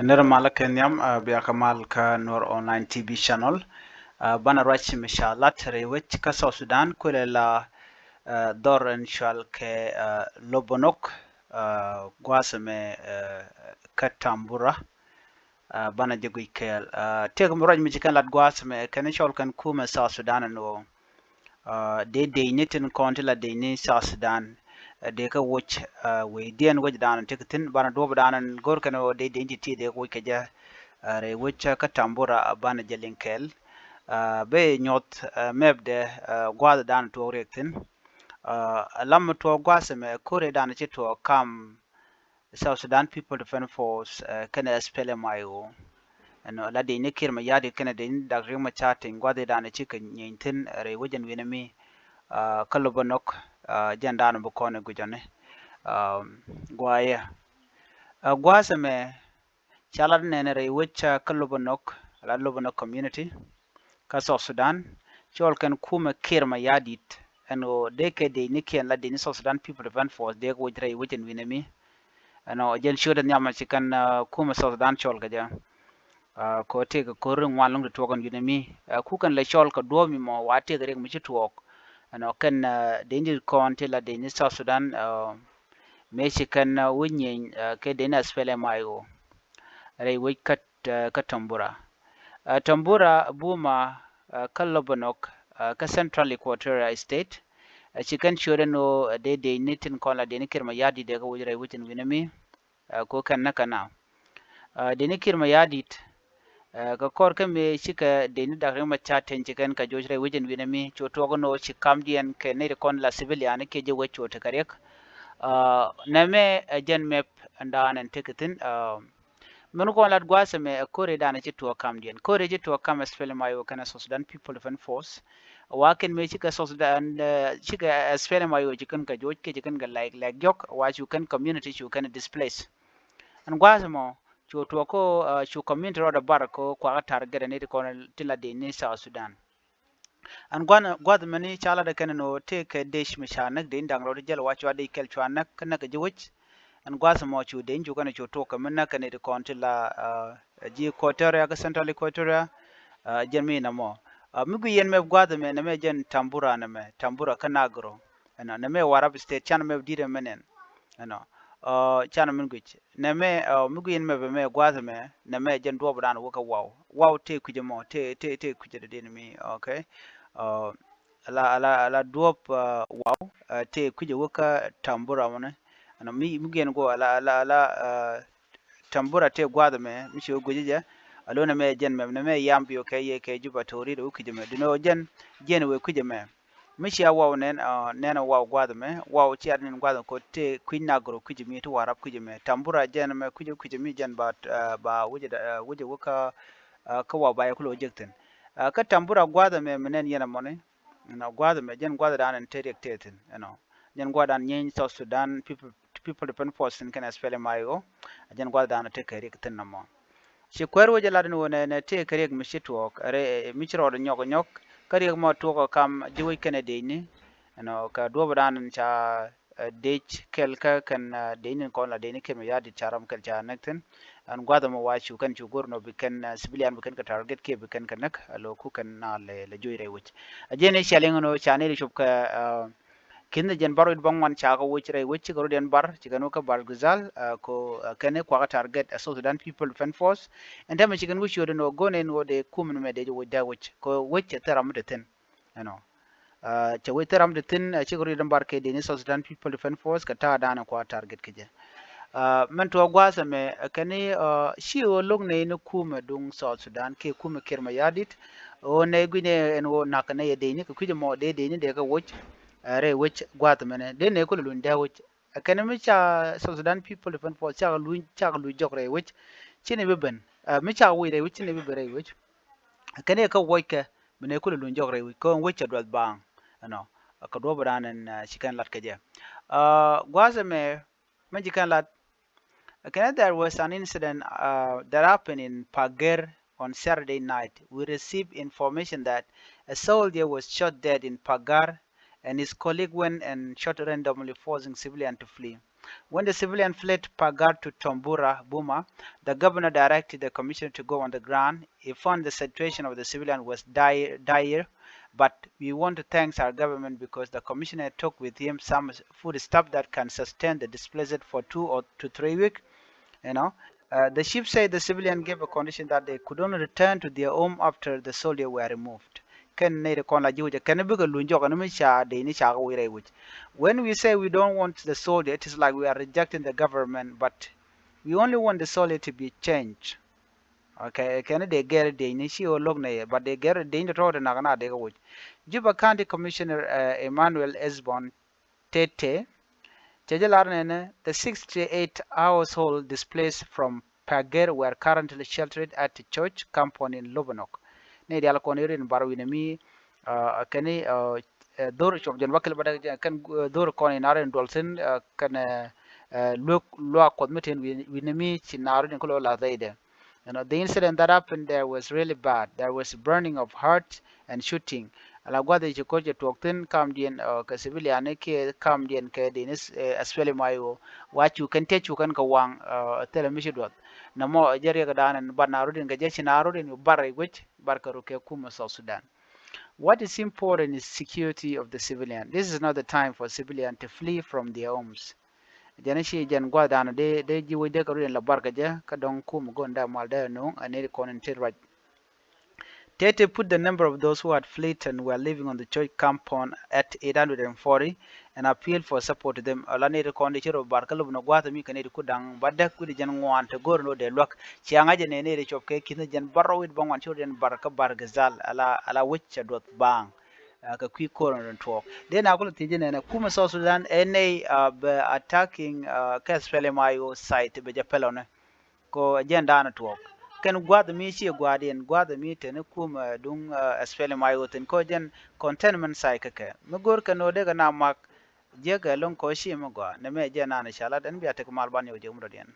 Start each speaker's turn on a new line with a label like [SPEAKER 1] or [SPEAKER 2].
[SPEAKER 1] Nirmala Kenyam Biakamal ka Nur Online TV channel bana rachi misha latre wech ka South Sudan kule la dor shal ke lobonok gwasame katambura bana jagui ke tek muraj mi kan lat gwasame kan shal kan kuma South Sudan no de nitin konti la de ni South Sudan de ka wuch we dien wuch dan tikitin bana do dan gor kan de ti de wuch ka ja re wuch ka tambura bana jelinkel be nyot meb de gwada dan to rektin lam to gwase me kore dan ci to kam South Sudan People Defense Force kana spele mayo no la de ne kirma yadi kana de dagre ma chatin gwada dan ci kan nyintin re wujen winami kalubonok jandan bu kone gujane gwaye gwase me chalad nene re wuch kalubonok la lubonok community ka South Sudan chol kan kuma kirma yadit ano deke de nikian la de ni South Sudan People Defense Force de ko jray wujen winami ano jen shoda nyama chikan kuma South Sudan chol gaja ko te ko rung walung to togon winami ku kan le chol ko do mi mo wate gare mi chi tuok ano kan de ni kon te la de ni South Sudan me chikan wunyen ke de na spele mayo ray wikat ka tambura tambura buma kalobonok ka Central Equatoria State chikan shure no de nitin kola de nikir yadi de ko wujray wutin winami ko kan nakana de nikir yadit ka kor ka me chika de ni dagre ma chaten chikan ka jojray wujin winami choto no chikam dien ke ne kon la civilian ke je wecho te karek name jen map andan tikitin menu ko lat gwase me kore dana ci to kam dien kore ci to kam spele mayo kana South Sudan People Defense Force waken me chika South Sudan chika spele mayo chikan ka joj ke chikan ga like jok wa chu kan community chu kan displace an gwase mo chu to ko chu community ro da bar ko kwa target ne ko tila de ni South Sudan an gwana gwad mani chala da kana no take desh mishanak de indang ro jel wa chwa de kel chwanak kana ga jowich an gwasa mo chu de ju kana chu to ka manna kana de kontila ji Equatoria ka Central Equatoria jemi na mo migu yen me gwada me na me jen tambura na me tambura kanagro na me warab state chan me dire menen ano chan min gwich na me migu yen me be me gwada me na me jen do bran wo ka wow te kuje mo te kuje de mi okay uh, ala duop wow te kuje wo ka tambura mo ne ano migu yen go ala tambura te gwada me mi shi gujije alona me jen me na me yambi o kay ke juba tori do kuje me dino jen we kuje me mi shi awaw nen nena waw gwada me waw ci adnin gwada ko te kwinna gro kuje mi to warab kuje me tambura jen me kuje mi jen ba wuje wuka ka wa ba kulo jekten ka tambura gwada me menen yana mone na gwada me jen gwada dan terek teten jen gwada nyen South Sudan people depend force kan spele mayo jen gwada dan te kere keten na mo shi kwer wo jala no ne te kere mi shitwo are mi chiro nyok kare mo to ko kam jiwi kene de ni ka do dan cha dech kel ka kan de ni ko la de ni kem ya di charam kel cha nakten an gwada mo wa chu kan chu gorno bi kan civilian bi kan ka target ke bi kan kanak alo ku kan na le joyre wuch ajene shalengo chane ri chup ka kinda jen baro bang man cha ko wuch ko den bar chigano ka bar guzal ko kene kwa target South Sudan People Defense Force and then chigan wuch yodo no go ne no de kumun me de wuda wuch ko wuch taram de ten ano cha wuch taram de ten chigoro den bar ke de ni South Sudan People Defense Force ka ta dana kwa target ke je man to gwasa me kene shi o log ne no kuma dung South Sudan ke kuma kirma yadit o ne gwine en wo nakane ye de ni ko kuje mo de ni de ka wuch re which gwat mene de ne ko lu nda which kana mi cha South Sudan People Defense Force cha lu jok re which chine be ben mi cha wi re which ne be re which kana ka wo ke mene ko lu jok re ko which adwal bang ano ka do bran en chikan lat ke je gwaze me jikan lat kana there was an incident that happened in Pager on Saturday night. We received information that a soldier was shot dead in Pagar and his colleague went and shot randomly, forcing civilians to flee. When the civilian fled Pagar to Tombura, Buma, the governor directed the commissioner to go on the ground. He found the situation of the civilian was dire, but we want to thank our government because the commissioner took with him some food stuff that can sustain the displaced for 2 or 3 weeks. You know, the chief said the civilian gave a condition that they could only return to their home after the soldiers were removed. When we say we don't want the soldier, it is like we are rejecting the government, but we only want the soldier to be changed. Okay, can they get it? They initiate log na, but they get it. They need to throw the nagana they go. Juba County Commissioner Emmanuel Esbon Tete the 68 households displaced from Pager were currently sheltered at the church compound in Lobanok. Ne dial ko ne barwinami kani dor chop jan wakil bada kan dor ko ne naren dolsen kan look lo ko meten winami chinaru ko la zaide. The incident that happened there was really bad. There was burning of hearts and shooting. Alagwada chikoje tuoktin kam dien ka civilian ke kam dien ke dinis especially mayo what you can teach you can ka wang telemission dot namo jere ka danan banarudin ga jeshi narudin barai which barkaru ke kuma South Sudan. What is important is security of the civilian. This is not the time for civilian to flee from their homes. Jana shi jan gwa dana de jiwo de karu la barka ja ka don kuma gonda malda no ane konen right. Tete put the number of those who had fled and were living on the church compound at 840 and appealed for support to them. Alani rekonde chiro barkalu no gwata mi kanedi kudang badda kudi jan ngwan to gor no de lok chianga jene ne de chopke kin jan barro wit bangwan chiro jan barka bargazal ala wiccha dot bang ka kwi koron talk then akolo tijene na kuma South Sudan ene attacking kas fele mayo site be japelone ko agenda na talk ken gwada mi chi gwada mi te ne kuma dung asfele mayo ten ko jen containment sai kake mi gor ka no de ga na mak je ga lon ko shi mi gwa ne me je na na shala den biya te ko mal ban yo je mu den